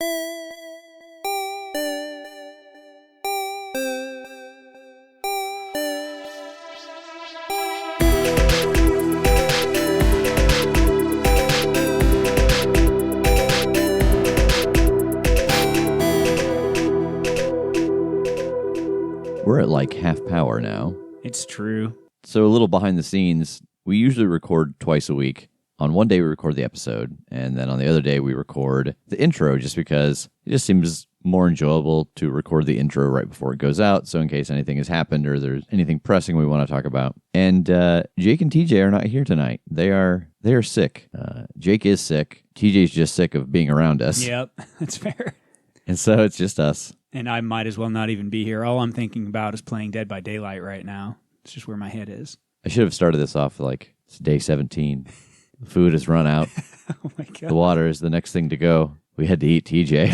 We're at like half power now. It's true. So a little behind the scenes, we usually record twice a week. On one day we record the episode, and then on the other day we record the intro just because it just seems more enjoyable to record the intro right before it goes out, so in case anything has happened or there's anything pressing we want to talk about. And Jake and TJ are not here tonight. They are sick. Jake is sick. TJ's just sick of being around us. Yep, that's fair. And so it's just us. And I might as well not even be here. All I'm thinking about is playing Dead by Daylight right now. It's just where my head is. I should have started this off like it's day 17. The food has run out. Oh my God. The water is the next thing to go. We had to eat TJ.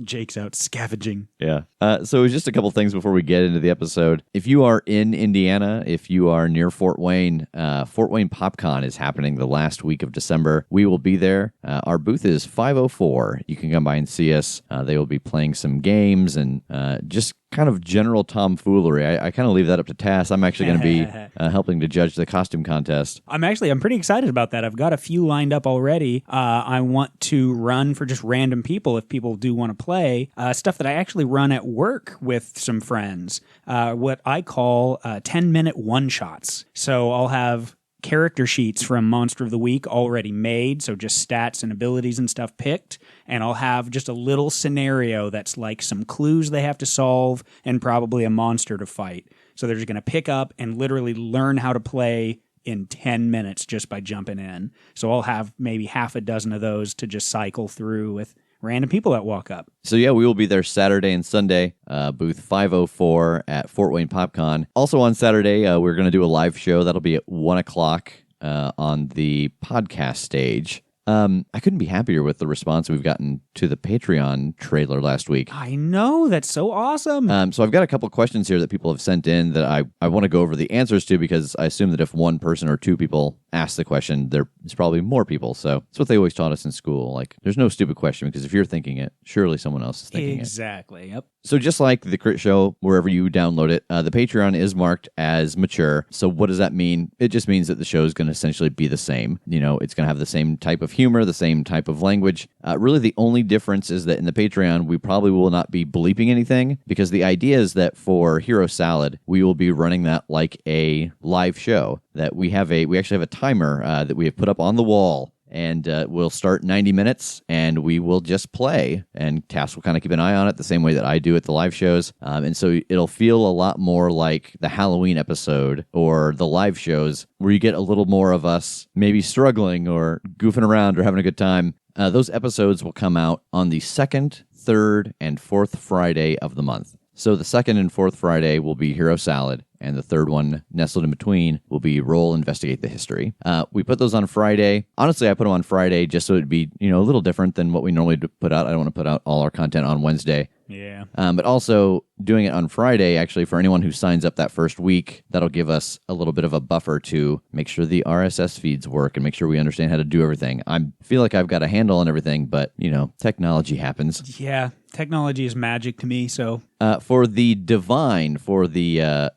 Jake's out scavenging. Yeah. So just a couple things before we get into the episode. If you are in Indiana, if you are near Fort Wayne PopCon is happening the last week of December. We will be there. Our booth is 504. You can come by and see us. They will be playing some games and just kind of general tomfoolery. I kind of leave that up to Tass. I'm actually going to be helping to judge the costume contest. I'm pretty excited about that. I've got a few lined up already. I want to run for just random people if people do want to play. Stuff that I actually run at work with some friends. What I call 10-minute one-shots. So I'll have character sheets from Monster of the Week already made, so just stats and abilities and stuff picked, and I'll have just a little scenario that's like some clues they have to solve and probably a monster to fight. So they're just going to pick up and literally learn how to play in 10 minutes just by jumping in. So I'll have maybe half a dozen of those to just cycle through with random people that walk up. So yeah, we will be there Saturday and Sunday, booth 504 at Fort Wayne PopCon. Also on Saturday, we're going to do a live show. That'll be at 1 o'clock on the podcast stage. I couldn't be happier with the response we've gotten to the Patreon trailer last week. I know, that's so awesome. So I've got a couple questions here that people have sent in that I want to go over the answers to, because I assume that if one person or two people ask the question, there's probably more people. So it's what they always taught us in school. Like, there's no stupid question, because if you're thinking it, surely someone else is thinking Exactly, Yep. So just like the Critshow, wherever you download it, the Patreon is marked as mature. So what does that mean? It just means that the show is going to essentially be the same. You know, it's going to have the same type of humor, the same type of language. Really, the only difference is that in the Patreon, we probably will not be bleeping anything, because the idea is that for Hero Salad, we will be running that like a live show. That we actually have a timer that we have put up on the wall. And we'll start 90 minutes, and we will just play. And Tass will kind of keep an eye on it the same way that I do at the live shows. And so it'll feel a lot more like the Halloween episode or the live shows, where you get a little more of us maybe struggling or goofing around or having a good time. Those episodes will come out on the second, third, and fourth Friday of the month. So the second and fourth Friday will be Hero Salad, and the third one, nestled in between, will be Roll Investigate the History. We put those on Friday. Honestly, I put them on Friday just so it'd be, a little different than what we normally put out. I don't want to put out all our content on Wednesday. Yeah. But also, doing it on Friday, actually, for anyone who signs up that first week, that'll give us a little bit of a buffer to make sure the RSS feeds work and make sure we understand how to do everything. I feel like I've got a handle on everything, but, technology happens. Yeah, technology is magic to me, so... For the Divine, for the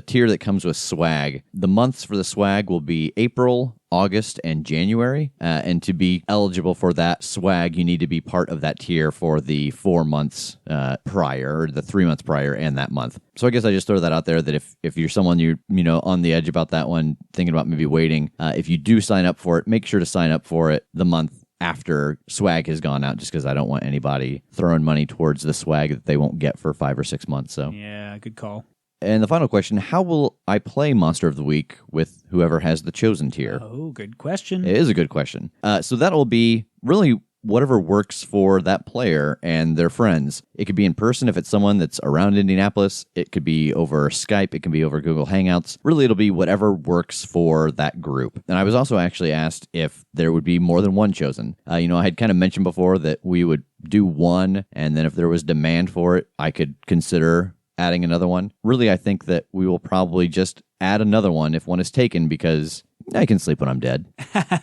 tier that comes with swag, the months for the swag will be April, August, and January. And to be eligible for that swag, you need to be part of that tier for the 4 months prior, or the 3 months prior, and that month. So I guess I just throw that out there, that if you're someone you're on the edge about that one, thinking about maybe waiting, if you do sign up for it, make sure to sign up for it the month after swag has gone out, just because I don't want anybody throwing money towards the swag that they won't get for 5 or 6 months. So yeah, good call. And the final question, how will I play Monster of the Week with whoever has the chosen tier? Oh, good question. It is a good question. So that'll be really whatever works for that player and their friends. It could be in person if it's someone that's around Indianapolis. It could be over Skype. It can be over Google Hangouts. Really, it'll be whatever works for that group. And I was also actually asked if there would be more than one chosen. I had kind of mentioned before that we would do one, and then if there was demand for it, I could consider adding another one. Really, I think that we will probably just add another one if one is taken, because I can sleep when I'm dead.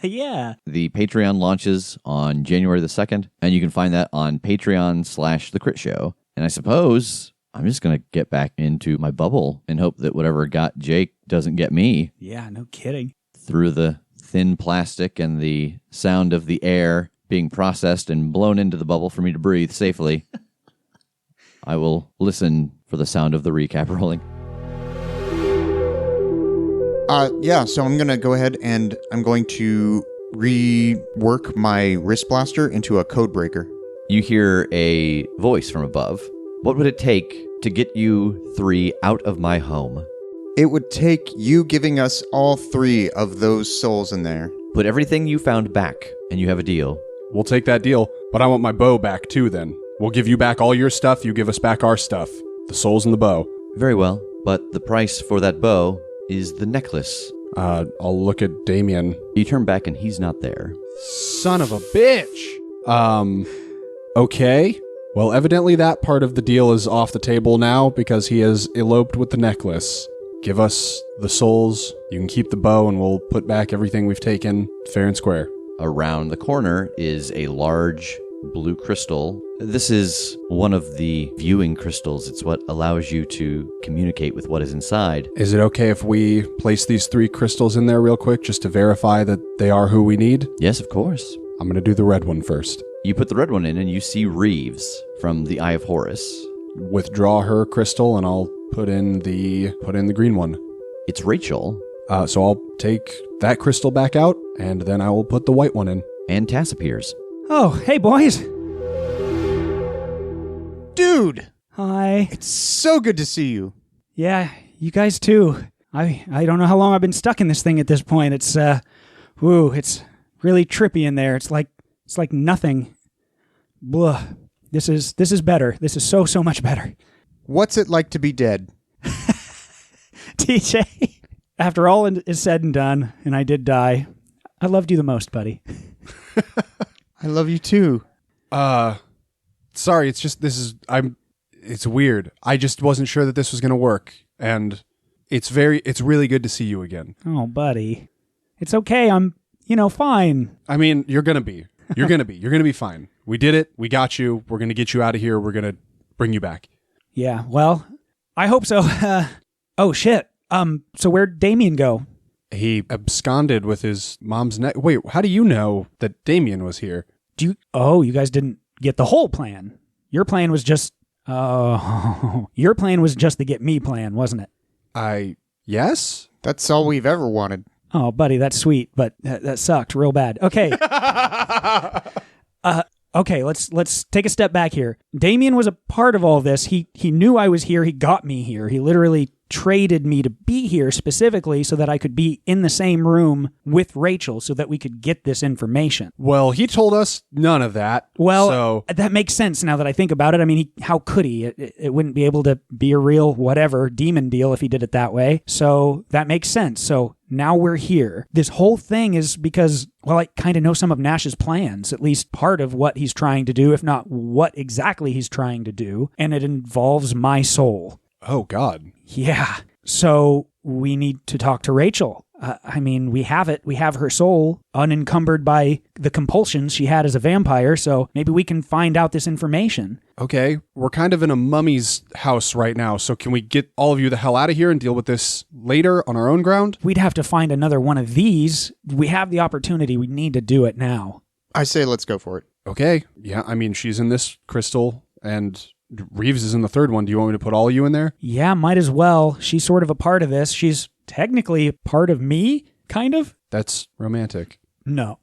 Yeah. The Patreon launches on January the 2nd, and you can find that on Patreon/The Crit Show. And I suppose I'm just going to get back into my bubble and hope that whatever got Jake doesn't get me. Yeah, no kidding. Through the thin plastic and the sound of the air being processed and blown into the bubble for me to breathe safely, I will listen for the sound of the recap rolling. So I'm going to go ahead and I'm going to rework my wrist blaster into a code breaker. You hear a voice from above. What would it take to get you 3 out of my home? It would take you giving us all 3 of those souls in there. Put everything you found back, and you have a deal. We'll take that deal, but I want my bow back too then. We'll give you back all your stuff, you give us back our stuff. The souls and the bow. Very well, but the price for that bow is the necklace. I'll look at Damien. You turn back and he's not there. Son of a bitch! Okay. Well, evidently that part of the deal is off the table now because he has eloped with the necklace. Give us the souls, you can keep the bow, and we'll put back everything we've taken fair and square. Around the corner is a large blue crystal. This is one of the viewing crystals. It's what allows you to communicate with what is inside. Is it okay if we place these 3 crystals in there real quick just to verify that they are who we need? Yes, of course. I'm going to do the red one first. You put the red one in and you see Reeves from the Eye of Horus. Withdraw her crystal and I'll put in the green one. It's Rachel. So I'll take that crystal back out and then I will put the white one in. And Tass appears. Oh, hey, boys. Dude! Hi. It's so good to see you. Yeah, you guys too. I don't know how long I've been stuck in this thing at this point. It's it's really trippy in there. It's like nothing. Blah. This is better. This is so much better. What's it like to be dead? TJ, after all is said and done, and I did die, I loved you the most, buddy. I love you too. Sorry, it's weird. I just wasn't sure that this was going to work. And it's really good to see you again. Oh, buddy. It's okay. I'm, fine. I mean, you're going to be. You're going to be fine. We did it. We got you. We're going to get you out of here. We're going to bring you back. Yeah, well, I hope so. Oh, shit. So where'd Damien go? He absconded with his mom's neck. Wait, how do you know that Damien was here? You guys didn't get the whole plan. Your plan was just, your plan was just the get me plan, wasn't it? Yes? That's all we've ever wanted. Oh, buddy, that's sweet, but that sucked real bad. Okay. Okay, let's take a step back here. Damien was a part of all this. He knew I was here. He got me here. He literally traded me to be here specifically so that I could be in the same room with Rachel so that we could get this information. Well, he told us none of that. Well, that makes sense now that I think about it. I mean, how could he? It wouldn't be able to be a real whatever demon deal if he did it that way. So that makes sense. So now we're here. This whole thing is because, well, I kind of know some of Nash's plans, at least part of what he's trying to do, if not what exactly he's trying to do. And it involves my soul. Oh, God. Yeah. So we need to talk to Rachel. I mean, we have it. We have her soul unencumbered by the compulsions she had as a vampire. So maybe we can find out this information. Okay. We're kind of in a mummy's house right now. So can we get all of you the hell out of here and deal with this later on our own ground? We'd have to find another one of these. We have the opportunity. We need to do it now. I say let's go for it. Okay. Yeah. I mean, she's in this crystal and Reeves is in the third one. Do you want me to put all of you in there? Yeah, might as well. She's sort of a part of this. She's technically a part of me, kind of. That's romantic. No.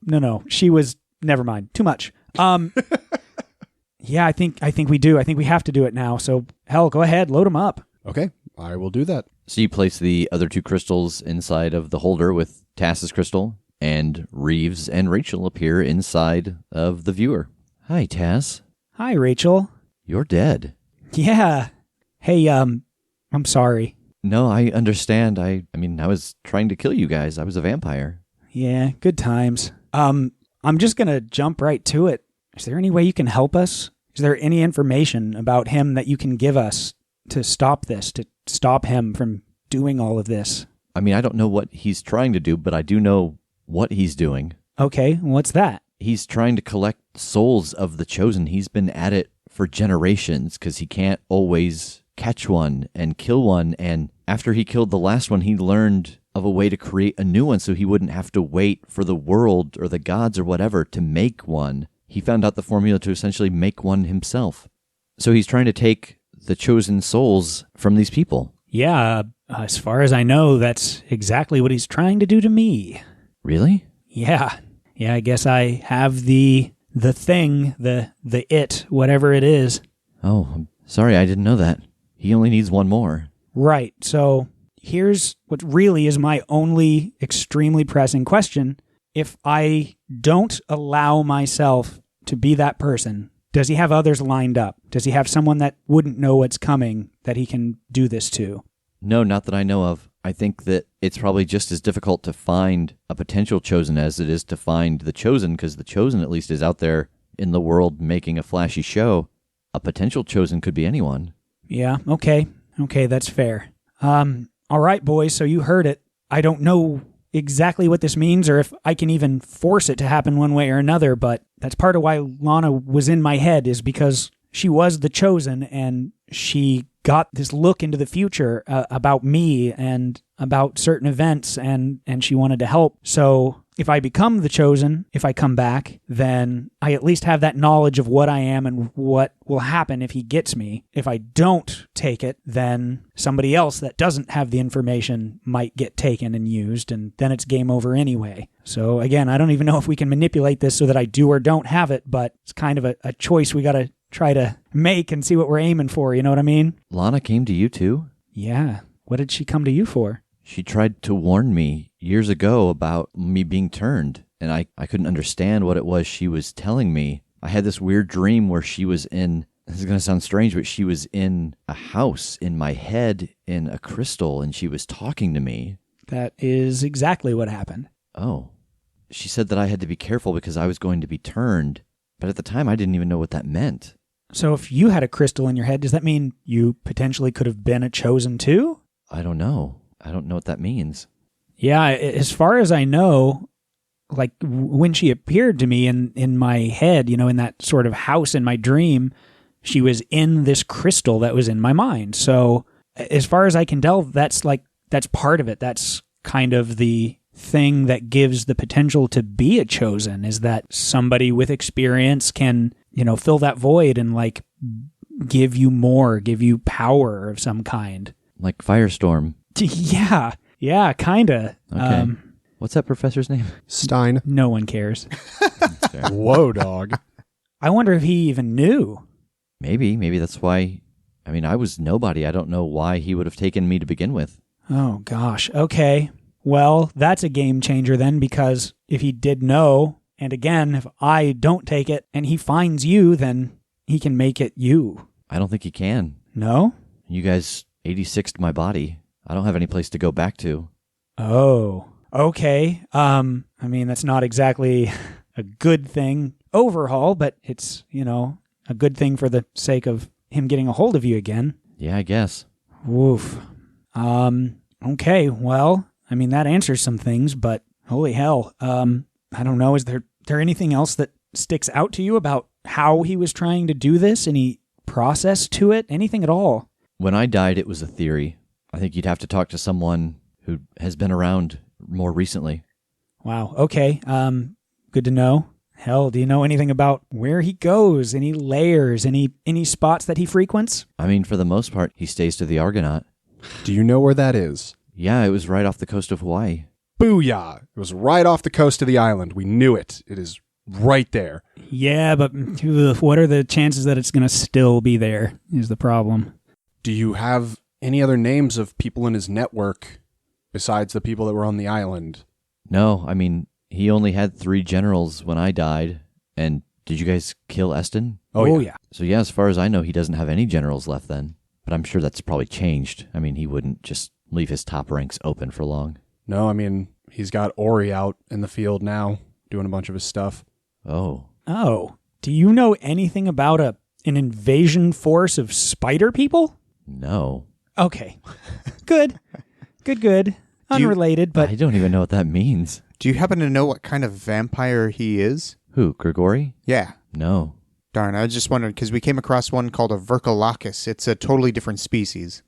She was, never mind. Too much. Yeah, I think we do. I think we have to do it now. So, hell, go ahead. Load them up. Okay, I will do that. So you place the other 2 crystals inside of the holder with Tass's crystal, and Reeves and Rachel appear inside of the viewer. Hi, Tass. Hi, Rachel. You're dead. Yeah. Hey, I'm sorry. No, I understand. I mean, I was trying to kill you guys. I was a vampire. Yeah, good times. I'm just gonna jump right to it. Is there any way you can help us? Is there any information about him that you can give us to stop this, to stop him from doing all of this? I mean, I don't know what he's trying to do, but I do know what he's doing. Okay, what's that? He's trying to collect souls of the chosen. He's been at it for generations because he can't always catch one and kill one. And after he killed the last one, he learned of a way to create a new one so he wouldn't have to wait for the world or the gods or whatever to make one. He found out the formula to essentially make one himself. So he's trying to take the chosen souls from these people. Yeah, as far as I know, that's exactly what he's trying to do to me. Really? Yeah, I guess I have the thing, the it, whatever it is. Oh, I'm sorry, I didn't know that. He only needs one more. Right, so here's what really is my only extremely pressing question. If I don't allow myself to be that person, does he have others lined up? Does he have someone that wouldn't know what's coming that he can do this to? No, not that I know of. I think that it's probably just as difficult to find a potential chosen as it is to find the chosen, because the chosen at least is out there in the world making a flashy show. A potential chosen could be anyone. Yeah, okay, that's fair. All right, boys, so you heard it. I don't know exactly what this means or if I can even force it to happen one way or another, but that's part of why Lana was in my head, is because she was the chosen and she got this look into the future about me and about certain events, and she wanted to help. So if I become the chosen, if I come back, then I at least have that knowledge of what I am and what will happen if he gets me. If I don't take it, then somebody else that doesn't have the information might get taken and used, and then it's game over anyway. So again, I don't even know if we can manipulate this so that I do or don't have it, but it's kind of a choice we got to try to make and see what we're aiming for, you know what I mean? Lana came to you too? Yeah. What did she come to you for? She tried to warn me years ago about me being turned, and I couldn't understand what it was she was telling me. I had this weird dream where she was in, this is going to sound strange, but she was in a house in my head in a crystal, and she was talking to me. That is exactly what happened. Oh. She said that I had to be careful because I was going to be turned, but at the time I didn't even know what that meant. So if you had a crystal in your head, does that mean you potentially could have been a chosen too? I don't know. I don't know what that means. Yeah, as far as I know, like when she appeared to me in my head, you know, in that sort of house in my dream, she was in this crystal that was in my mind. So as far as I can tell, that's part of it. That's kind of the thing that gives the potential to be a chosen, is that somebody with experience can, you know, fill that void and like give you power of some kind. Like Firestorm. Yeah, kinda. Okay. What's that professor's name? Stein. No one cares. Whoa, dog. I wonder if he even knew. Maybe that's why. I mean, I was nobody. I don't know why he would have taken me to begin with. Oh, gosh. Okay. Well, that's a game changer then, because if he did know, and again, if I don't take it and he finds you, then he can make it you. I don't think he can. No? You guys 86'd my body. I don't have any place to go back to. Oh, okay. I mean, that's not exactly a good thing overhaul, but it's, you know, a good thing for the sake of him getting a hold of you again. Yeah, I guess. Woof. Okay, well, I mean, that answers some things, but holy hell. I don't know. Is there anything else that sticks out to you about how he was trying to do this? Any process to it? Anything at all? When I died, it was a theory. I think you'd have to talk to someone who has been around more recently. Wow. Okay. Good to know. Hell, do you know anything about where he goes? Any layers? Any spots that he frequents? I mean, for the most part, he stays to the Argonaut. Do you know where that is? Yeah, it was right off the coast of Hawaii. Booyah! It was right off the coast of the island. We knew it. It is right there. Yeah, but what are the chances that it's going to still be there is the problem. Do you have any other names of people in his network besides the people that were on the island? No, I mean, he only had 3 generals when I died. And did you guys kill Eston? Oh yeah. So yeah, as far as I know, he doesn't have any generals left then. But I'm sure that's probably changed. I mean, he wouldn't just leave his top ranks open for long. No, I mean, he's got Ori out in the field now, doing a bunch of his stuff. Oh. Do you know anything about an invasion force of spider people? No. Okay. Good. unrelated, but I don't even know what that means. Do you happen to know what kind of vampire he is? Who, Grigori? Yeah. No. Darn, I was just wondering, because we came across one called a Verkalakis. It's a totally different species.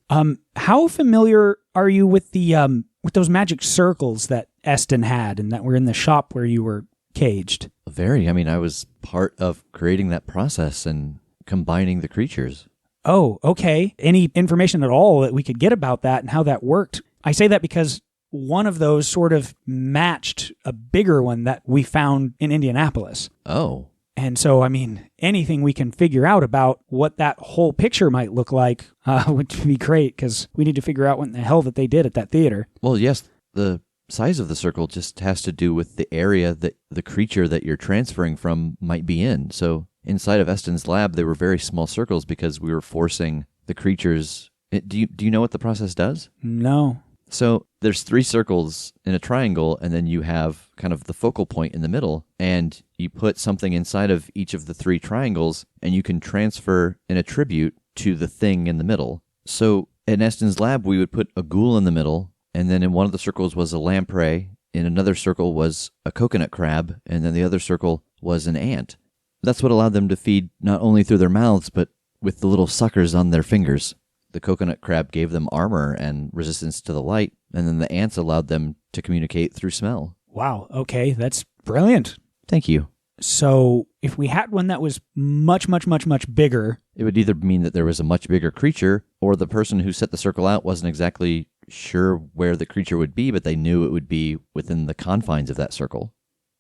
how familiar are you with the with those magic circles that Eston had and that were in the shop where you were caged? Very. I mean, I was part of creating that process and combining the creatures. Oh, okay. Any information at all that we could get about that and how that worked? I say that because one of those sort of matched a bigger one that we found in Indianapolis. Oh. And so, I mean, anything we can figure out about what that whole picture might look like would be great, because we need to figure out what in the hell that they did at that theater. Well, yes, the size of the circle just has to do with the area that the creature that you're transferring from might be in. So inside of Eston's lab, they were very small circles because we were forcing the creatures. Do you know what the process does? No. So there's 3 circles in a triangle, and then you have kind of the focal point in the middle, and you put something inside of each of the 3 triangles, and you can transfer an attribute to the thing in the middle. So in Eston's lab, we would put a ghoul in the middle, and then in one of the circles was a lamprey, in another circle was a coconut crab, and then the other circle was an ant. That's what allowed them to feed not only through their mouths, but with the little suckers on their fingers. The coconut crab gave them armor and resistance to the light, and then the ants allowed them to communicate through smell. Wow. Okay. That's brilliant. Thank you. So if we had one that was much, much, much, much bigger, It would either mean that there was a much bigger creature, or the person who set the circle out wasn't exactly sure where the creature would be, but they knew it would be within the confines of that circle.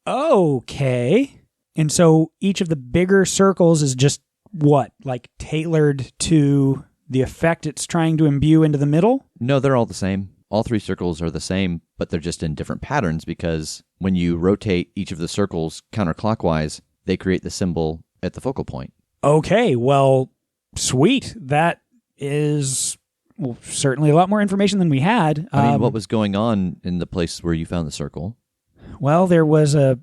okay. And so each of the bigger circles is just what? Like tailored to the effect it's trying to imbue into the middle? No, they're all the same. All 3 circles are the same, but they're just in different patterns because when you rotate each of the circles counterclockwise, they create the symbol at the focal point. Okay, well, sweet. That is certainly a lot more information than we had. I mean, what was going on in the place where you found the circle? Well, there was a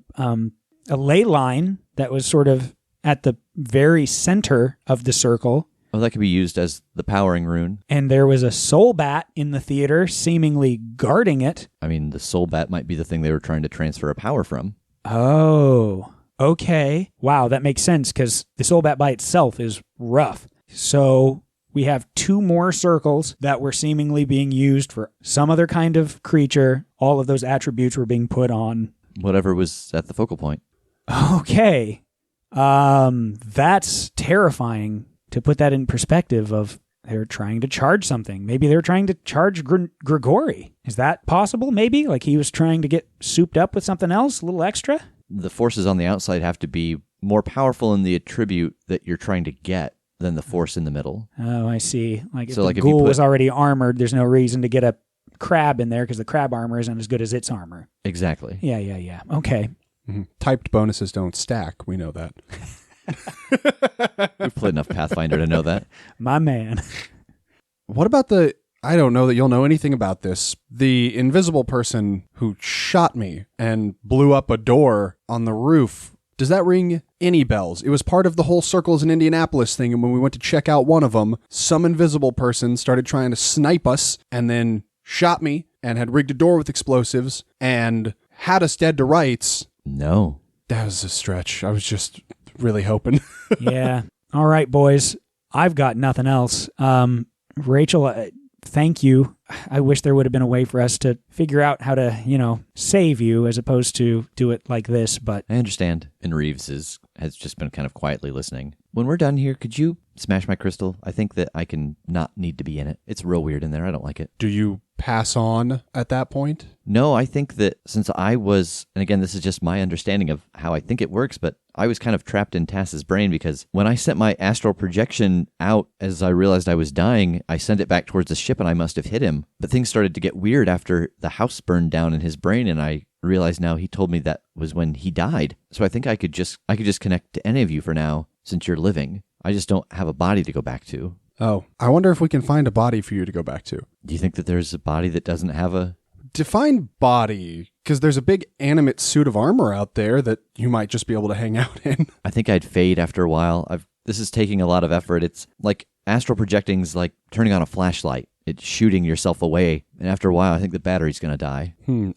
ley line that was sort of at the very center of the circle. Well, that could be used as the powering rune. And there was a soul bat in the theater, seemingly guarding it. I mean, the soul bat might be the thing they were trying to transfer a power from. Oh, okay. Wow, that makes sense, because the soul bat by itself is rough. So we have 2 more circles that were seemingly being used for some other kind of creature. All of those attributes were being put on. Whatever was at the focal point. Okay. That's terrifying. To put that in perspective of they're trying to charge something. Maybe they're trying to charge Grigori. Is that possible? Maybe? Like he was trying to get souped up with something else, a little extra? The forces on the outside have to be more powerful in the attribute that you're trying to get than the force in the middle. Oh, I see. Like if So, the like, if you ghoul put- was already armored, there's no reason to get a crab in there because the crab armor isn't as good as its armor. Exactly. Yeah. Okay. Typed bonuses don't stack. We know that. We've played enough Pathfinder to know that. My man. What about I don't know that you'll know anything about this. The invisible person who shot me and blew up a door on the roof. Does that ring any bells? It was part of the whole Circles in Indianapolis thing, and when we went to check out one of them, some invisible person started trying to snipe us and then shot me and had rigged a door with explosives and had us dead to rights. No. That was a stretch. I was just really hoping. Yeah. All right, boys. I've got nothing else. Rachel, thank you. I wish there would have been a way for us to figure out how to, save you as opposed to do it like this, but I understand. And Reeves has just been kind of quietly listening. When we're done here, could you smash my crystal? I think that I can not need to be in it. It's real weird in there. I don't like it. Do you pass on at that point? No, I think that since I was, and again, this is just my understanding of how I think it works, but I was kind of trapped in Tass's brain because when I sent my astral projection out as I realized I was dying, I sent it back towards the ship and I must have hit him. But things started to get weird after the house burned down in his brain, and I realized now he told me that was when he died. So I think I could just connect to any of you for now since you're living. I just don't have a body to go back to. Oh, I wonder if we can find a body for you to go back to. Do you think that there's a body that doesn't have a... Define body, because there's a big animate suit of armor out there that you might just be able to hang out in. I think I'd fade after a while. This is taking a lot of effort. It's like astral projecting's like turning on a flashlight. it's shooting yourself away. And after a while, I think the battery's going to die.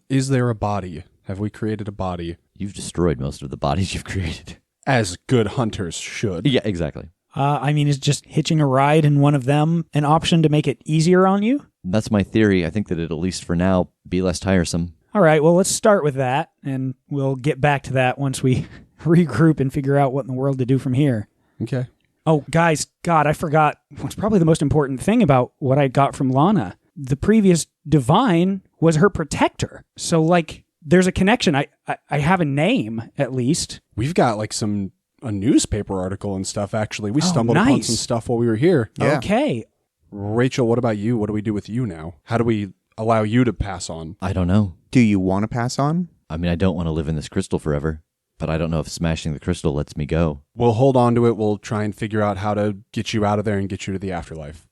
Is there a body? Have we created a body? You've destroyed most of the bodies you've created. As good hunters should. Yeah, exactly. I mean, is just hitching a ride in one of them an option to make it easier on you? That's my theory. I think that it'll, at least for now, be less tiresome. All right, well, let's start with that, and we'll get back to that once we regroup and figure out what in the world to do from here. Okay. Oh, guys, God, I forgot what's probably the most important thing about what I got from Lana. The previous divine was her protector. So, like, there's a connection. I have a name, at least. We've got, like, a newspaper article and stuff, actually. We stumbled upon some stuff while we were here. Yeah. Okay. Rachel, what about you? What do we do with you now? How do we allow you to pass on? I don't know. Do you want to pass on? I mean, I don't want to live in this crystal forever, but I don't know if smashing the crystal lets me go. We'll hold on to it. We'll try and figure out how to get you out of there and get you to the afterlife.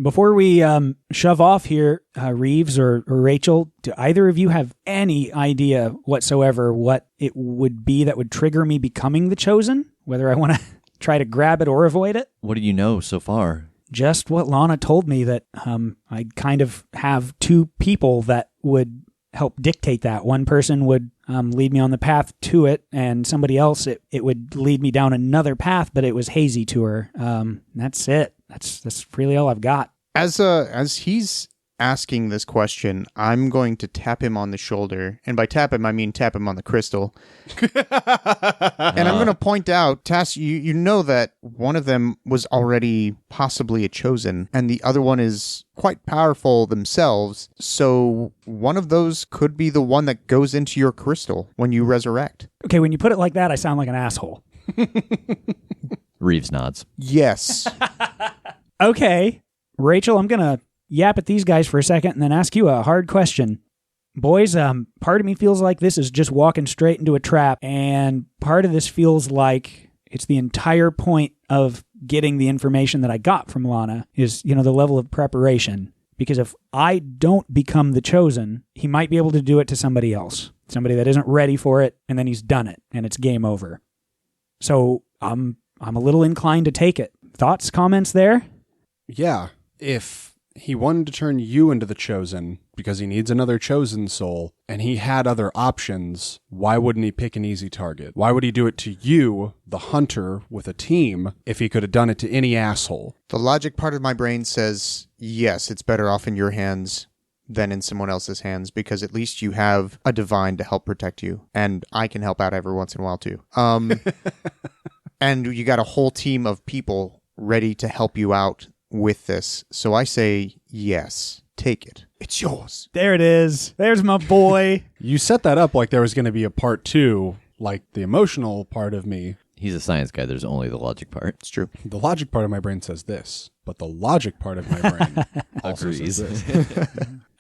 Before we shove off here, Reeves or Rachel, do either of you have any idea whatsoever what it would be that would trigger me becoming the Chosen? Whether I want to try to grab it or avoid it? What do you know so far? Just what Lana told me, that I'd kind of have two people that would help dictate that. One person would lead me on the path to it, and somebody else, it would lead me down another path, but it was hazy to her. That's it. That's really all I've got. As he's asking this question, I'm going to tap him on the shoulder. And by tap him, I mean tap him on the crystal. And I'm going to point out, Tass, you know that one of them was already possibly a chosen, and the other one is quite powerful themselves. So one of those could be the one that goes into your crystal when you resurrect. Okay, when you put it like that, I sound like an asshole. Reeves nods. Yes. Okay, Rachel, I'm going to yap at these guys for a second and then ask you a hard question. Boys, part of me feels like this is just walking straight into a trap, and part of this feels like it's the entire point of getting the information that I got from Lana is, the level of preparation. Because if I don't become the Chosen, he might be able to do it to somebody else, somebody that isn't ready for it, and then he's done it, and it's game over. So I'm a little inclined to take it. Thoughts, comments there? Yeah. If he wanted to turn you into the Chosen because he needs another Chosen soul, and he had other options, why wouldn't he pick an easy target? Why would he do it to you, the hunter, with a team, if he could have done it to any asshole? The logic part of my brain says, yes, it's better off in your hands than in someone else's hands, because at least you have a divine to help protect you, and I can help out every once in a while too. And you got a whole team of people ready to help you out with this. So I say, yes, take it. It's yours. There it is. There's my boy. You set that up like there was going to be a part 2, like the emotional part of me. He's a science guy. There's only the logic part. It's true. The logic part of my brain says this, but the logic part of my brain also says this.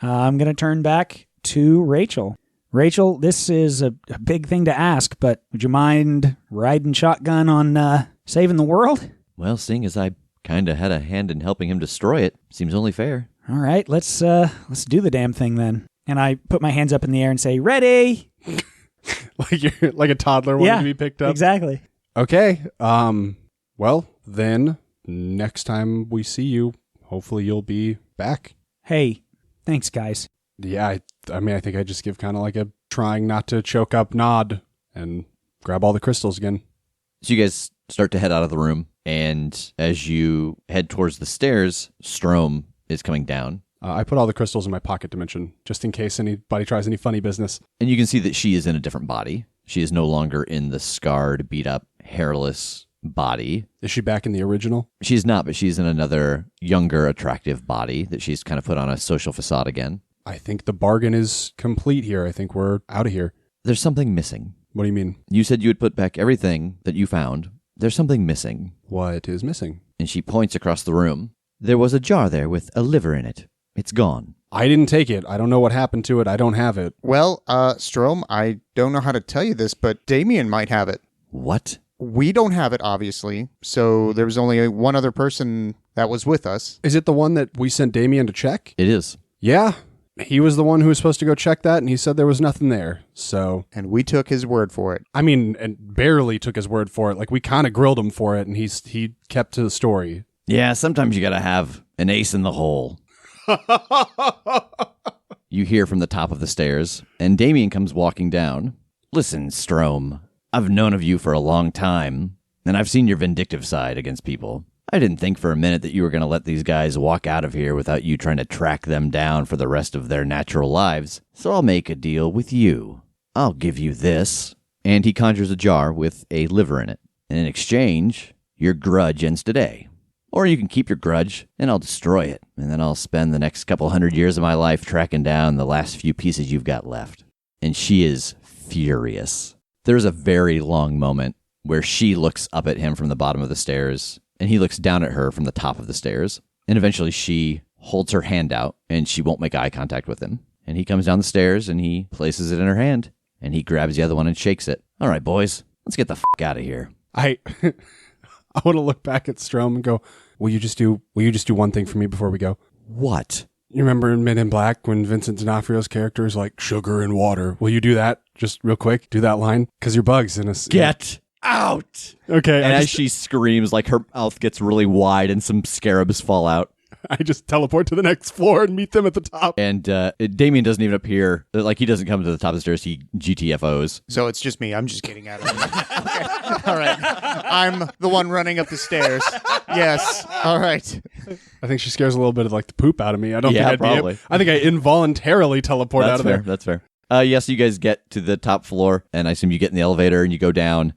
I'm going to turn back to Rachel. Rachel, this is a big thing to ask, but would you mind riding shotgun on saving the world? Well, seeing as I kind of had a hand in helping him destroy it, seems only fair. All right, let's do the damn thing then. And I put my hands up in the air and say, ready? Like you're like a toddler wanting to be picked up. Exactly. Okay. Well, then next time we see you, hopefully you'll be back. Hey, thanks, guys. Yeah, I mean, I think I just give kind of like a trying not to choke up nod and grab all the crystals again. So you guys start to head out of the room, and as you head towards the stairs, Strohm is coming down. I put all the crystals in my pocket dimension, just in case anybody tries any funny business. And you can see that she is in a different body. She is no longer in the scarred, beat-up, hairless body. Is she back in the original? She's not, but she's in another younger, attractive body that she's kind of put on a social facade again. I think the bargain is complete here. I think we're out of here. There's something missing. What do you mean? You said you would put back everything that you found. There's something missing. What is missing? And she points across the room. There was a jar there with a liver in it. It's gone. I didn't take it. I don't know what happened to it. I don't have it. Well, Strohm, I don't know how to tell you this, but Damien might have it. What? We don't have it, obviously. So there was only one other person that was with us. Is it the one that we sent Damien to check? It is. Yeah. He was the one who was supposed to go check that, and he said there was nothing there. So, and we took his word for it. I mean, and barely took his word for it. Like, we kind of grilled him for it, and he kept to the story. Yeah, sometimes you gotta have an ace in the hole. You hear from the top of the stairs, and Damien comes walking down. Listen, Strohm, I've known of you for a long time, and I've seen your vindictive side against people. I didn't think for a minute that you were going to let these guys walk out of here without you trying to track them down for the rest of their natural lives, so I'll make a deal with you. I'll give you this. And he conjures a jar with a liver in it. And in exchange, your grudge ends today. Or you can keep your grudge, and I'll destroy it. And then I'll spend the next couple 100 years of my life tracking down the last few pieces you've got left. And she is furious. There's a very long moment where she looks up at him from the bottom of the stairs, and he looks down at her from the top of the stairs. And eventually she holds her hand out, and she won't make eye contact with him. And he comes down the stairs, and he places it in her hand, and he grabs the other one and shakes it. All right, boys, let's get the out of here. I want to look back at Strohm and go, will you just do one thing for me before we go? What? You remember in Men in Black when Vincent D'Onofrio's character is like, sugar and water? Will you do that? Just real quick, do that line? Because your bug's in a... Get out! Okay. And as she screams, like her mouth gets really wide and some scarabs fall out. I just teleport to the next floor and meet them at the top. And Damien doesn't even appear. Like, he doesn't come to the top of the stairs. He GTFOs. So it's just me. I'm just getting out of it. Okay. All right. I'm the one running up the stairs. Yes. All right. I think she scares a little bit of like the poop out of me. I don't think I'd probably. be able, I think I involuntarily teleport out of there. That's fair. Yes, you guys get to the top floor, and I assume you get in the elevator and you go down,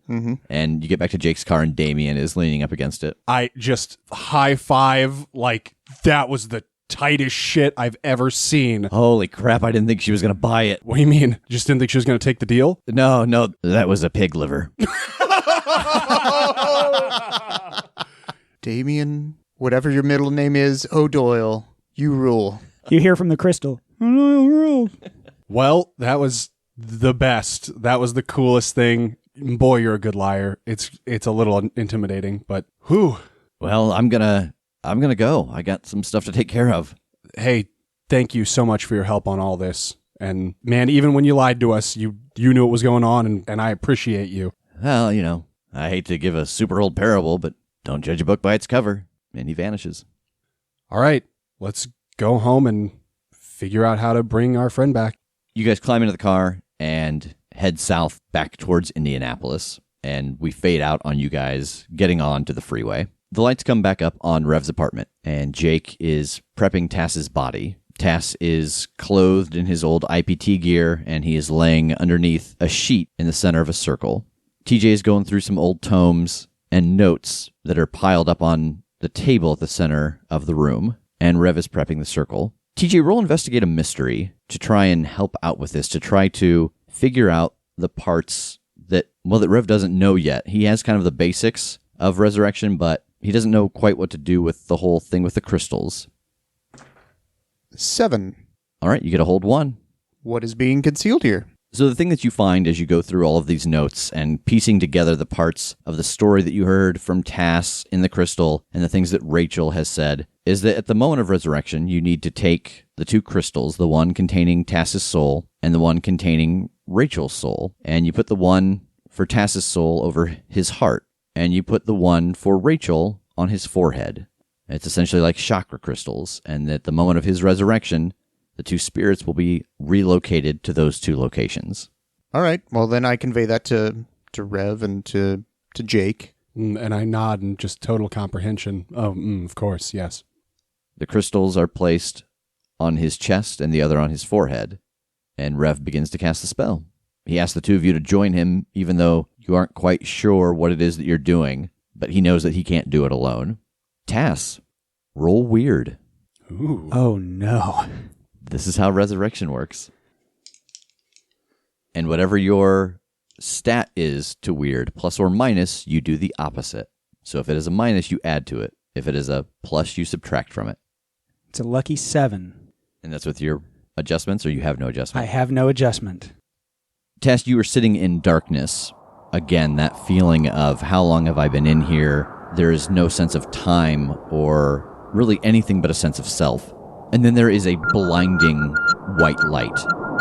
and you get back to Jake's car, and Damien is leaning up against it. I just high five, like that was the tightest shit I've ever seen. Holy crap, I didn't think she was going to buy it. What do you mean? Just didn't think she was going to take the deal? No, that was a pig liver. Damien, whatever your middle name is, O'Doyle, you rule. You hear from the crystal. Rule. Well, that was the best. That was the coolest thing. Boy, you're a good liar. It's a little intimidating, but whew. Well, I'm gonna go. I got some stuff to take care of. Hey, thank you so much for your help on all this. And man, even when you lied to us, you knew what was going on, and I appreciate you. Well, I hate to give a super old parable, but don't judge a book by its cover. And he vanishes. All right, let's go home and figure out how to bring our friend back. You guys climb into the car and head south back towards Indianapolis, and we fade out on you guys getting on to the freeway. The lights come back up on Rev's apartment, and Jake is prepping Tass's body. Tass is clothed in his old IPT gear, and he is laying underneath a sheet in the center of a circle. TJ is going through some old tomes and notes that are piled up on the table at the center of the room, and Rev is prepping the circle. TJ, roll investigate a mystery to try and help out with this, to try to figure out the parts that Rev doesn't know yet. He has kind of the basics of resurrection, but he doesn't know quite what to do with the whole thing with the crystals. 7. All right, you get a hold 1. What is being concealed here? So the thing that you find as you go through all of these notes and piecing together the parts of the story that you heard from Tass in the crystal and the things that Rachel has said is that at the moment of resurrection, you need to take the 2 crystals, the one containing Tass's soul and the one containing Rachel's soul, and you put the one for Tass's soul over his heart, and you put the one for Rachel on his forehead. It's essentially like chakra crystals, and at the moment of his resurrection, the 2 spirits will be relocated to those 2 locations. All right. Well, then I convey that to Rev and to Jake. And I nod in just total comprehension. Oh, of course, yes. The crystals are placed on his chest and the other on his forehead, and Rev begins to cast the spell. He asks the 2 of you to join him, even though you aren't quite sure what it is that you're doing, but he knows that he can't do it alone. Tass, roll weird. Ooh. Oh, no. This is how resurrection works. And whatever your stat is to weird, plus or minus, you do the opposite. So if it is a minus, you add to it. If it is a plus, you subtract from it. It's a lucky 7. And that's with your adjustments, or you have no adjustment? I have no adjustment. Tass, you are sitting in darkness. Again, that feeling of how long have I been in here? There is no sense of time or really anything but a sense of self. And then there is a blinding white light.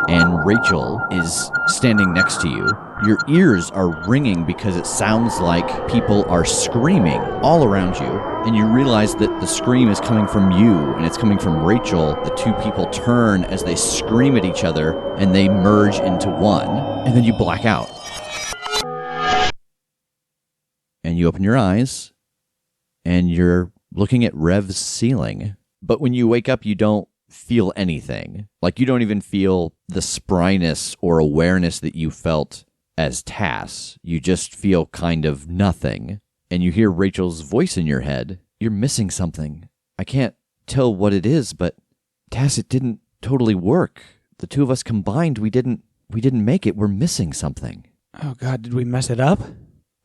And Rachel is standing next to you. Your ears are ringing because it sounds like people are screaming all around you. And you realize that the scream is coming from you, and it's coming from Rachel. The two people turn as they scream at each other, and they merge into one. And then you black out. And you open your eyes, and you're looking at Rev's ceiling. But when you wake up, you don't feel anything. Like, you don't even feel the spryness or awareness that you felt as Tass. You just feel kind of nothing. And you hear Rachel's voice in your head. You're missing something. I can't tell what it is, but Tass, it didn't totally work. The two of us combined, we didn't make it. We're missing something. Oh, God, did we mess it up?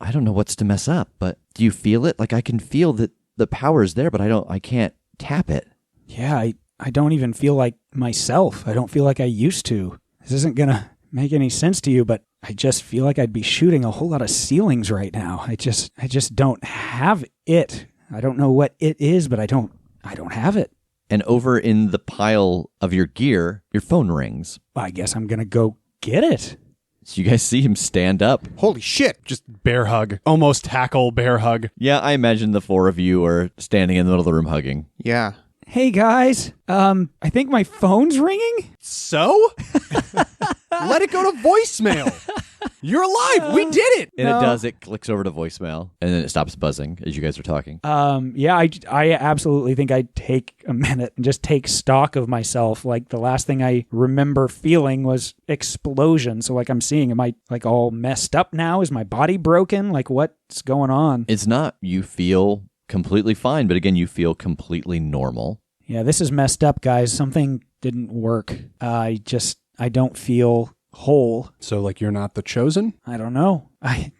I don't know what's to mess up, but do you feel it? Like, I can feel that the power is there, but I can't tap it. Yeah, I don't even feel like myself. I don't feel like I used to. This isn't going to make any sense to you, but I just feel like I'd be shooting a whole lot of ceilings right now. I just don't have it. I don't know what it is, but I don't have it. And over in the pile of your gear, your phone rings. I guess I'm going to go get it. So you guys see him stand up. Holy shit. Just bear hug. Almost tackle bear hug. Yeah, I imagine the four of you are standing in the middle of the room hugging. Yeah. Hey, guys. I think my phone's ringing. So? Let it go to voicemail. You're alive. We did it. And No. it does. It clicks over to voicemail, and then it stops buzzing as you guys are talking. Yeah, I absolutely think I'd take a minute and just take stock of myself. Like, the last thing I remember feeling was explosion. So, like, I'm seeing, am I, like, all messed up now? Is my body broken? Like, what's going on? It's not. You feel completely fine, but again, you feel completely normal. Yeah, this is messed up, guys. Something didn't work. I don't feel whole. So, like, you're not the chosen? I don't know. I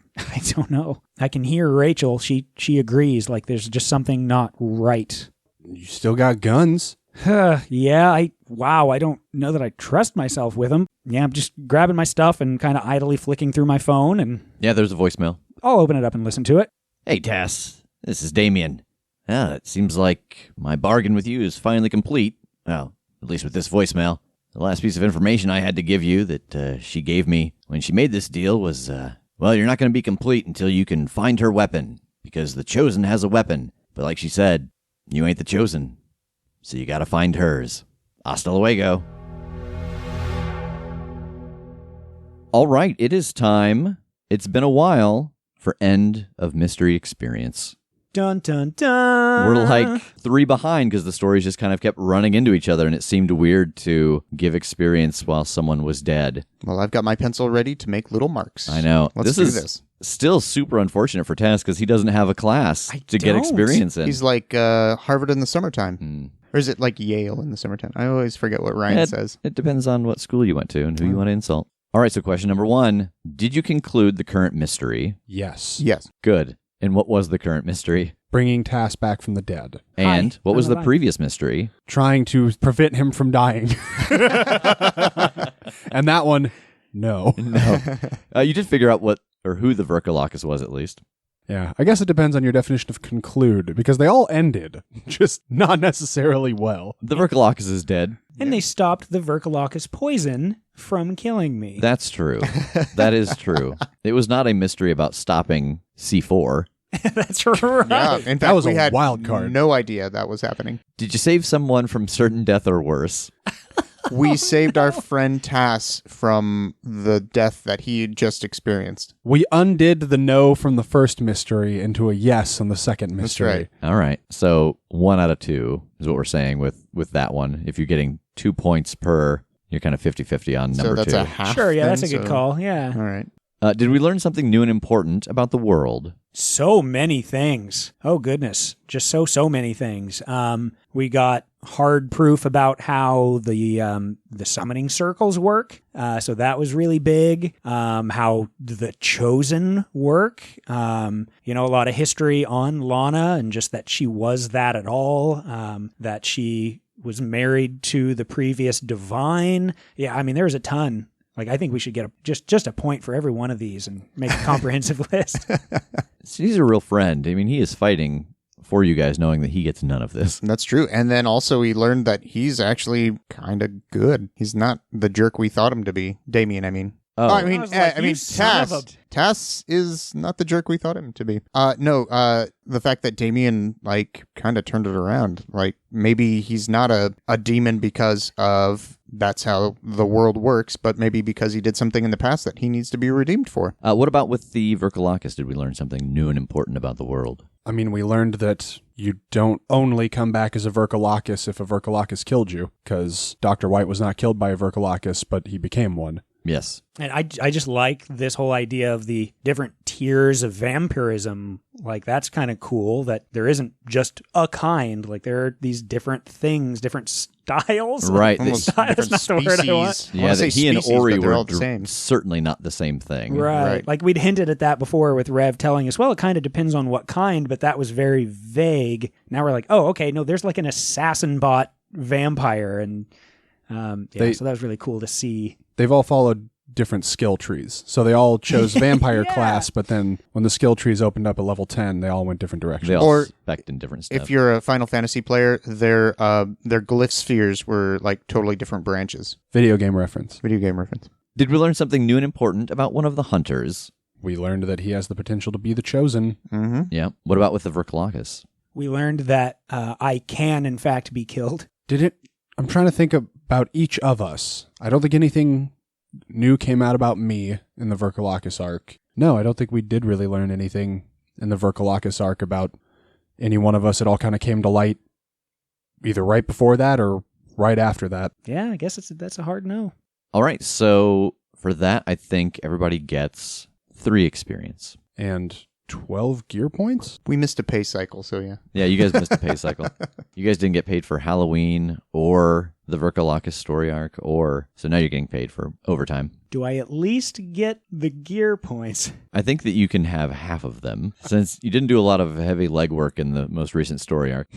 don't know. I can hear Rachel. She agrees. Like, there's just something not right. You still got guns. Yeah, I don't know that I trust myself with them. Yeah, I'm just grabbing my stuff and kind of idly flicking through my phone, and Yeah, there's a voicemail. I'll open it up and listen to it. Hey, Tass. This is Damien. It seems like my bargain with you is finally complete. Well, at least with this voicemail. The last piece of information I had to give you that she gave me when she made this deal was, well, you're not going to be complete until you can find her weapon, because the Chosen has a weapon. But like she said, you ain't the Chosen, so you got to find hers. Hasta luego. All right, it is time. It's been a while for End of Mystery Experience. Dun, dun, dun. We're like 3 behind because the stories just kind of kept running into each other, and it seemed weird to give experience while someone was dead. Well, I've got my pencil ready to make little marks. I know. Let's do this. Still super unfortunate for Tass because he doesn't have a class to get experience in. He's like Harvard in the summertime. Or is it like Yale in the summertime? I always forget what Ryan says. It depends on what school you went to and who you want to insult. All right, so question number 1. Did you conclude the current mystery? Yes. Yes. Good. And what was the current mystery? Bringing Tass back from the dead. And what was I'm the alive. previous mystery? Trying to prevent him from dying. And that one, no. No. You did figure out what or who the Verkalakis was, at least. Yeah, I guess it depends on your definition of conclude, because they all ended, just not necessarily well. The Verkalakis is dead. And they stopped the Verkalakis poison from killing me. That's true. That is true. It was not a mystery about stopping C4. That's right. Yeah. In fact, That was we a had wild card. no idea that was happening. Did you save someone from certain death or worse? We saved our friend Tass from the death that he had just experienced. We undid the no from the first mystery into a yes on the second mystery. right. All right. So 1 out of 2 is what we're saying with that one. If you're getting 2 points per, you're kind of 50-50 on So number that's 2. a half. Sure, yeah, then, that's a good so- call. Yeah. All right. Did we learn something new and important about the world? So many things. Oh, goodness. Just so many things. We got hard proof about how the summoning circles work. So that was really big. How the Chosen work. A lot of history on Lana and just that she was that at all. That she was married to the previous divine. Yeah, I mean, there's a ton. Like, I think we should get just a point for every one of these and make a comprehensive list. He's a real friend. I mean, he is fighting for you guys knowing that he gets none of this. That's true. And then also we learned that he's actually kind of good. He's not the jerk we thought him to be. Damien, I mean. Oh, I mean, I was like, you son of a- Tass is not the jerk we thought him to be. The fact that Damien, like, kind of turned it around. Like, maybe he's not a demon because of that's how the world works, but maybe because he did something in the past that he needs to be redeemed for. what about with the Verkalakis? Did we learn something new and important about the world? I mean, we learned that you don't only come back as a Verkalakis if a Verkalakis killed you, because Dr. White was not killed by a Verkalakis, but he became one. Yes. And I just like this whole idea of the different tiers of vampirism. Like, that's kind of cool that there isn't just a kind. Like, there are these different things, different styles. Right. Almost That's different not the word I want. species. I Yeah, wanna that say he and species, Ori but they're were all the same. certainly not the same thing. Right. Like, we'd hinted at that before with Rev telling us, well, it kind of depends on what kind, but that was very vague. Now we're like, oh, okay, no, there's like an assassin bot vampire. And so that was really cool to see. They've all followed different skill trees. So they all chose vampire Yeah. class, but then when the skill trees opened up at level 10, they all went different directions. They all Or spec in different stuff. If you're a Final Fantasy player, their glyph spheres were like totally different branches. Video game reference. Video game reference. Did we learn something new and important about one of the hunters? We learned that he has the potential to be the chosen. Mm-hmm. Yeah. What about with the Verkalakis? We learned that I can, in fact, be killed. I'm trying to think about each of us. I don't think anything new came out about me in the Verkalakis arc. No, I don't think we did really learn anything in the Verkalakis arc about any one of us. It all kind of came to light either right before that or right after that. Yeah, I guess that's a hard no. All right. So for that, I think everybody gets 3 experience. And 12 gear points? We missed a pay cycle, so yeah. Yeah, you guys missed a pay cycle. You guys didn't get paid for Halloween or the Verkalakis story arc, so now you're getting paid for overtime. Do I at least get the gear points? I think that you can have half of them, since you didn't do a lot of heavy legwork in the most recent story arc.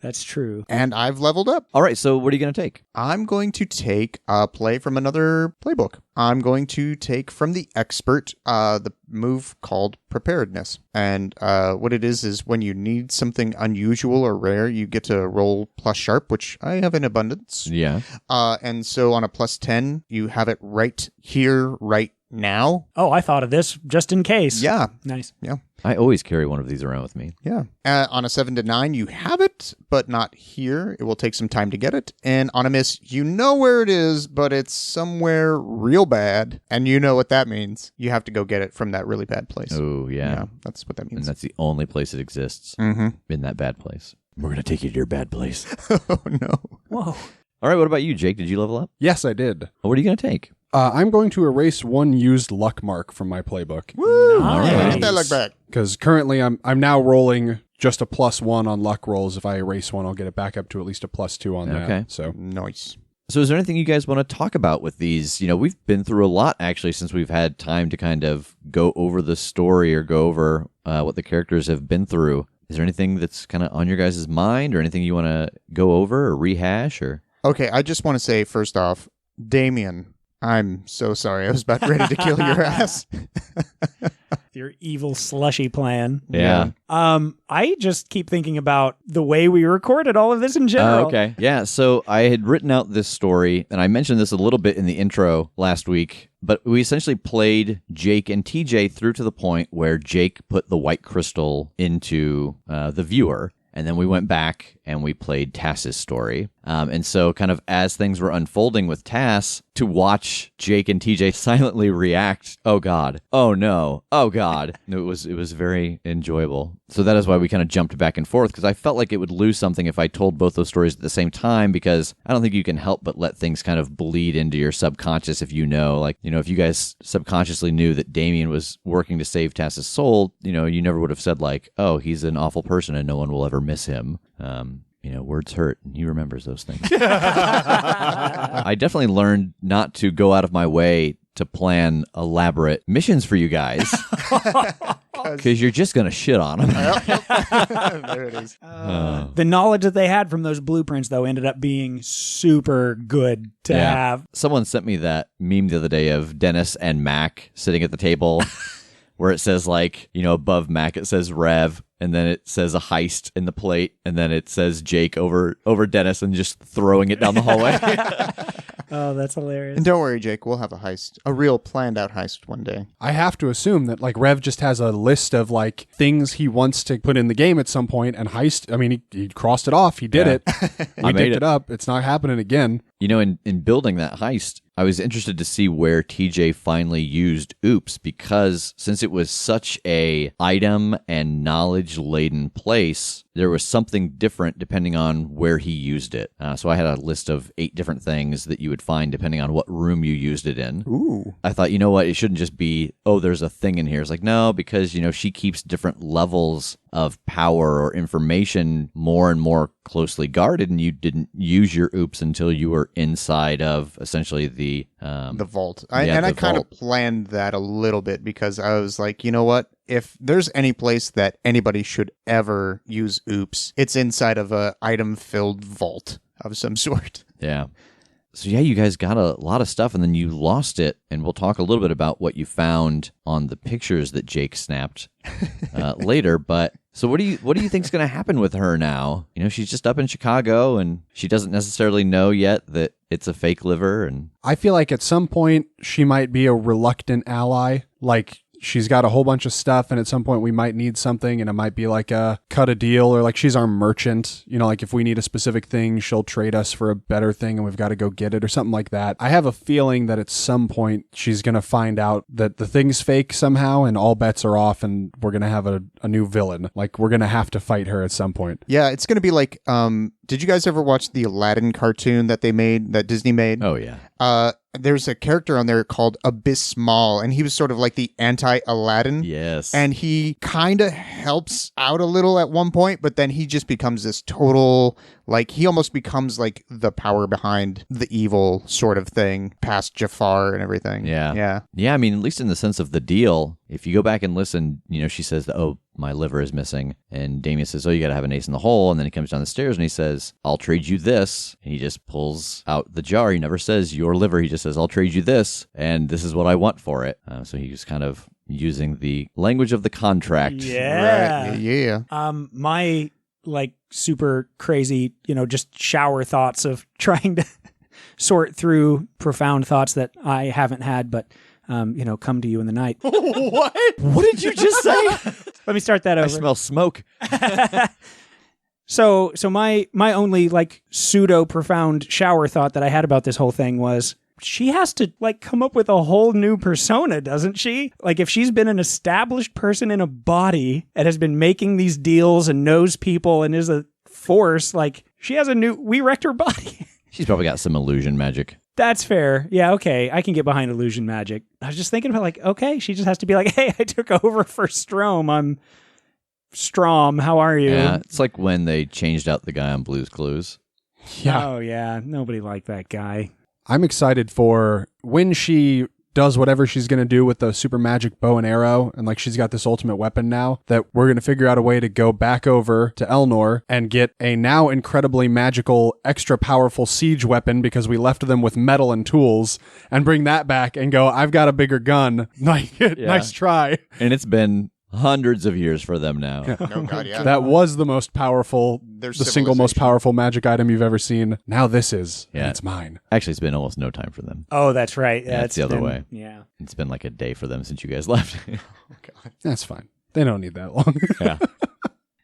That's true. And I've leveled up. All right, so what are you going to take? I'm going to take a play from another playbook. I'm going to take from the expert the move called preparedness. And what it is when you need something unusual or rare, you get to roll plus sharp, which I have in abundance. Yeah. And so on a plus 10, you have it right here, right now. Oh, I thought of this just in case. Yeah. Nice. Yeah. I always carry one of these around with me. Yeah. On a 7 to 9, you have it, but not here. It will take some time to get it. And on a miss, you know where it is, but it's somewhere real bad. And you know what that means. You have to go get it from that really bad place. Oh, yeah. That's what that And means. that's the only place it exists, in that bad place. We're going to take you to your bad place. Oh, no. Whoa. All right, what about you, Jake? Did you level up? Yes, I did. What are you going to take? I'm going to erase one used luck mark from my playbook. Woo! Nice. Get that luck back. Because currently I'm now rolling just a +1 on luck rolls. If I erase one, I'll get it back up to at least a +2 on that. Okay. So Nice. So is there anything you guys want to talk about with these? You know, we've been through a lot, actually, since we've had time to kind of go over the story or go over what the characters have been through. Is there anything that's kind of on your guys' mind or anything you want to go over or rehash? Or Okay, I just want to say, first off, Damien, I'm so sorry. I was about ready to kill your ass. Your evil slushy plan. Yeah. I just keep thinking about the way we recorded all of this in general. Okay. Yeah. So I had written out this story, and I mentioned this a little bit in the intro last week, but we essentially played Jake and TJ through to the point where Jake put the white crystal into the viewer. And then we went back and we played Tass's story. And so kind of as things were unfolding with Tass, to watch Jake and TJ silently react, oh God, oh no, oh God. It was very enjoyable. So that is why we kind of jumped back and forth, because I felt like it would lose something if I told both those stories at the same time, because I don't think you can help but let things kind of bleed into your subconscious if you know, like, you know, if you guys subconsciously knew that Damien was working to save Tass's soul, you know, you never would have said like, oh, he's an awful person and no one will ever miss him. You know, words hurt, and he remembers those things. I definitely learned not to go out of my way to plan elaborate missions for you guys, because you're just going to shit on them. There it is. The knowledge that they had from those blueprints, though, ended up being super good to have. Someone sent me that meme the other day of Dennis and Mac sitting at the table where it says, like, you know, above Mac it says Rev, and then it says a heist in the plate, and then it says Jake over Dennis and just throwing it down the hallway. Oh, that's hilarious. And don't worry, Jake, we'll have a heist, a real planned out heist one day. I have to assume that like Rev just has a list of like things he wants to put in the game at some point, and heist. I mean, he crossed it off. He did it. We made picked it up. It's not happening again. You know, in building that heist, I was interested to see where TJ finally used oops, because since it was such a item and knowledge laden place, there was something different depending on where he used it. So I had a list of 8 different things that you would find depending on what room you used it in. Ooh. I thought, you know what, it shouldn't just be, oh, there's a thing in here. It's like, no, because, you know, she keeps different levels of power or information more and more closely guarded, and you didn't use your oops until you were inside of essentially the vault. the I kind of vault. planned that a little bit because I was like, you know what? If there's any place that anybody should ever use oops, it's inside of a item-filled vault of some sort. Yeah. So yeah, you guys got a lot of stuff, and then you lost it, and we'll talk a little bit about what you found on the pictures that Jake snapped later. But so what do you think's going to happen with her now? You know, she's just up in Chicago, and she doesn't necessarily know yet that it's a fake liver. And I feel like at some point she might be a reluctant ally. Like she's got a whole bunch of stuff, and at some point we might need something, and it might be like a cut a deal, or like she's our merchant. You know, like if we need a specific thing, she'll trade us for a better thing, and we've got to go get it or something like that. I have a feeling that at some point she's going to find out that the thing's fake somehow, and all bets are off, and we're going to have a new villain. Like we're going to have to fight her at some point. Yeah, it's going to be like, did you guys ever watch the Aladdin cartoon that Disney made? oh yeah, There's a character on there called Abysmal, and he was sort of like the anti-Aladdin. yes, And he kind of helps out a little at one point, but then he just becomes this total, like, he almost becomes like the power behind the evil sort of thing, past Jafar and everything. Yeah. I mean, at least in the sense of the deal, if you go back and listen, you know, she says that, oh, my liver is missing. And Damien says, oh, you got to have an ace in the hole. And then he comes down the stairs and he says, I'll trade you this. And he just pulls out the jar. He never says your liver. He just says, I'll trade you this. And this is what I want for it. So he's kind of using the language of the contract. Yeah. Right. Yeah. My like super crazy, you know, just shower thoughts of trying to sort through profound thoughts that I haven't had, but you know, come to you in the night. What? What did you just say? Let me start that over. I smell smoke. So my only like pseudo profound shower thought that I had about this whole thing was she has to like come up with a whole new persona, doesn't she? Like if she's been an established person in a body and has been making these deals and knows people and is a force, like we wrecked her body. She's probably got some illusion magic. That's fair. Yeah, okay. I can get behind illusion magic. I was just thinking about like, okay, she just has to be like, hey, I took over for Strohm. I'm Strohm. How are you? Yeah, it's like when they changed out the guy on Blue's Clues. Yeah. Oh, yeah. Nobody liked that guy. I'm excited for when she does whatever she's going to do with the super magic bow and arrow, and like she's got this ultimate weapon now, that we're going to figure out a way to go back over to Elnor and get a now incredibly magical, extra powerful siege weapon because we left them with metal and tools, and bring that back and go, I've got a bigger gun. Like, nice try. And it's been hundreds of years for them now. Oh, God, yeah. That was the most powerful, Their the single most civilization. powerful magic item you've ever seen. Now this is, and Yeah. it's mine. Actually, it's been almost no time for them. Oh, that's right. Yeah, it's the other way. Yeah. It's been like a day for them since you guys left. That's fine. They don't need that long.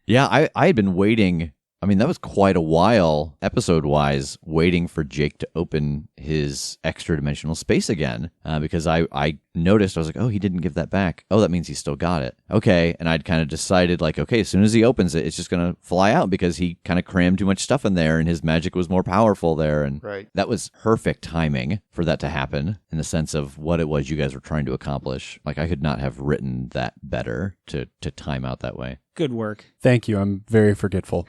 Yeah, I had been waiting. I mean, that was quite a while, episode-wise, waiting for Jake to open his extra-dimensional space again, because I noticed, I was like, oh, he didn't give that back. Oh, that means he still got it. Okay, and I'd kind of decided, like, okay, as soon as he opens it, it's just going to fly out because he kind of crammed too much stuff in there, and his magic was more powerful there, and Right. that was perfect timing for that to happen in the sense of what it was you guys were trying to accomplish. Like, I could not have written that better to time out that way. Good work. Thank you. I'm very forgetful.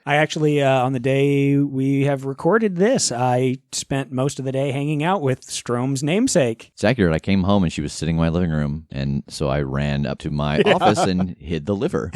I actually, on the day we have recorded this, I spent most of the day hanging out with Strom's namesake. It's accurate. I came home and she was sitting in my living room, and so I ran up to my office and hid the liver.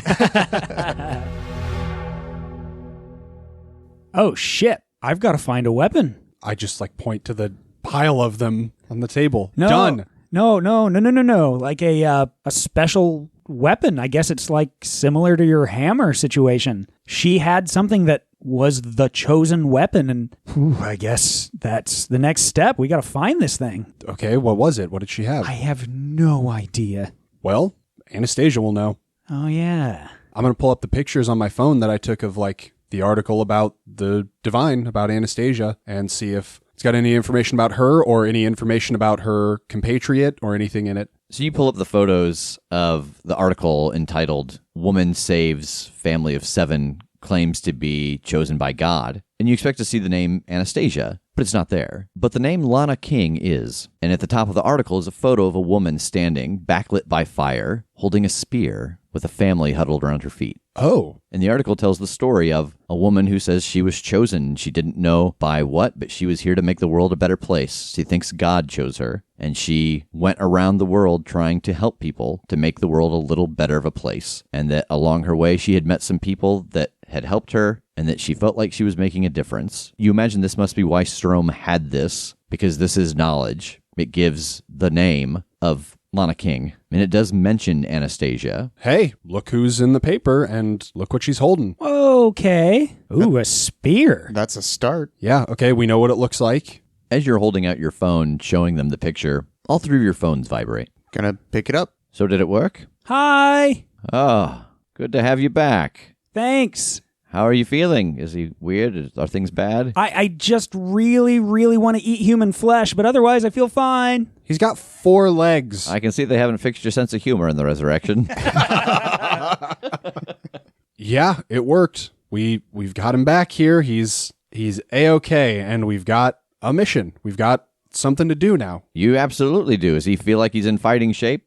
Oh, shit. I've got to find a weapon. I just like point to the pile of them on the table. No. Done. No. Like a special weapon. I guess it's like similar to your hammer situation. She had something that was the chosen weapon, and I guess that's the next step. We got to find this thing. Okay, what was it? What did she have? I have no idea. Well, Anastasia will know. Oh, yeah. I'm going to pull up the pictures on my phone that I took of, like, the article about the Divine, about Anastasia, and see if it's got any information about her or any information about her compatriot or anything in it. So you pull up the photos of the article entitled Woman Saves Family of 7 Claims to be Chosen by God, and you expect to see the name Anastasia, but it's not there. But the name Lana King is, and at the top of the article is a photo of a woman standing, backlit by fire, holding a spear with a family huddled around her feet. Oh. And the article tells the story of a woman who says she was chosen. She didn't know by what, but she was here to make the world a better place. She thinks God chose her, and she went around the world trying to help people to make the world a little better of a place. And that along her way, she had met some people that had helped her, and that she felt like she was making a difference. You imagine this must be why Strohm had this, because this is knowledge. It gives the name of Lana King, and it does mention Anastasia. Hey, look who's in the paper, and look what she's holding. Okay. Ooh, a spear. That's a start. Yeah, okay, we know what it looks like. As you're holding out your phone, showing them the picture, all 3 of your phones vibrate. Gonna pick it up. So did it work? Hi. Oh, good to have you back. Thanks. How are you feeling? Is he weird? Are things bad? I just really, really want to eat human flesh, but otherwise I feel fine. He's got 4 legs. I can see they haven't fixed your sense of humor in the resurrection. Yeah, it worked. We've got him back here. He's A-okay, and we've got a mission. We've got something to do now. You absolutely do. Does he feel like he's in fighting shape?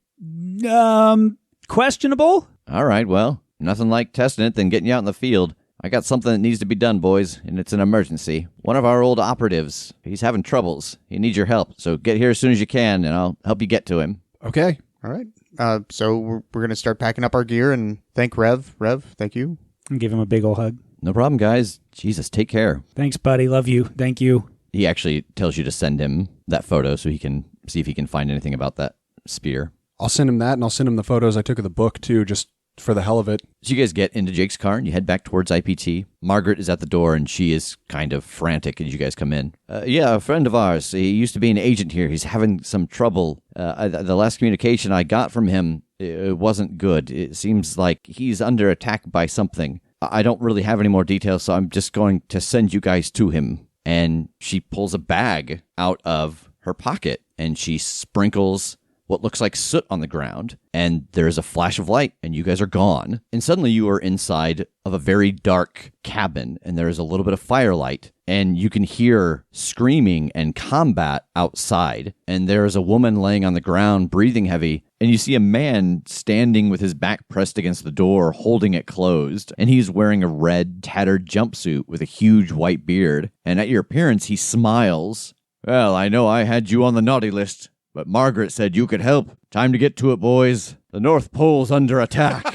Questionable? All right, well, nothing like testing it than getting you out in the field. I got something that needs to be done, boys, and it's an emergency. One of our old operatives, he's having troubles. He needs your help, so get here as soon as you can, and I'll help you get to him. Okay. All right. So we're going to start packing up our gear and thank Rev. Rev, thank you. And give him a big ol' hug. No problem, guys. Jesus, take care. Thanks, buddy. Love you. Thank you. He actually tells you to send him that photo so he can see if he can find anything about that spear. I'll send him that, and I'll send him the photos I took of the book, too, just for the hell of it. So you guys get into Jake's car and you head back towards IPT. Margaret is at the door and she is kind of frantic as you guys come in. Yeah, a friend of ours. He used to be an agent here. He's having some trouble. The last communication I got from him, it wasn't good. It seems like he's under attack by something. I don't really have any more details, so I'm just going to send you guys to him. And she pulls a bag out of her pocket and she sprinkles what looks like soot on the ground, and there's a flash of light, and you guys are gone. And suddenly you are inside of a very dark cabin, and there is a little bit of firelight, and you can hear screaming and combat outside. And there is a woman laying on the ground, breathing heavy, and you see a man standing with his back pressed against the door, holding it closed, and he's wearing a red, tattered jumpsuit with a huge white beard. And at your appearance, he smiles. Well, I know I had you on the naughty list, but Margaret said you could help. Time to get to it, boys. The North Pole's under attack.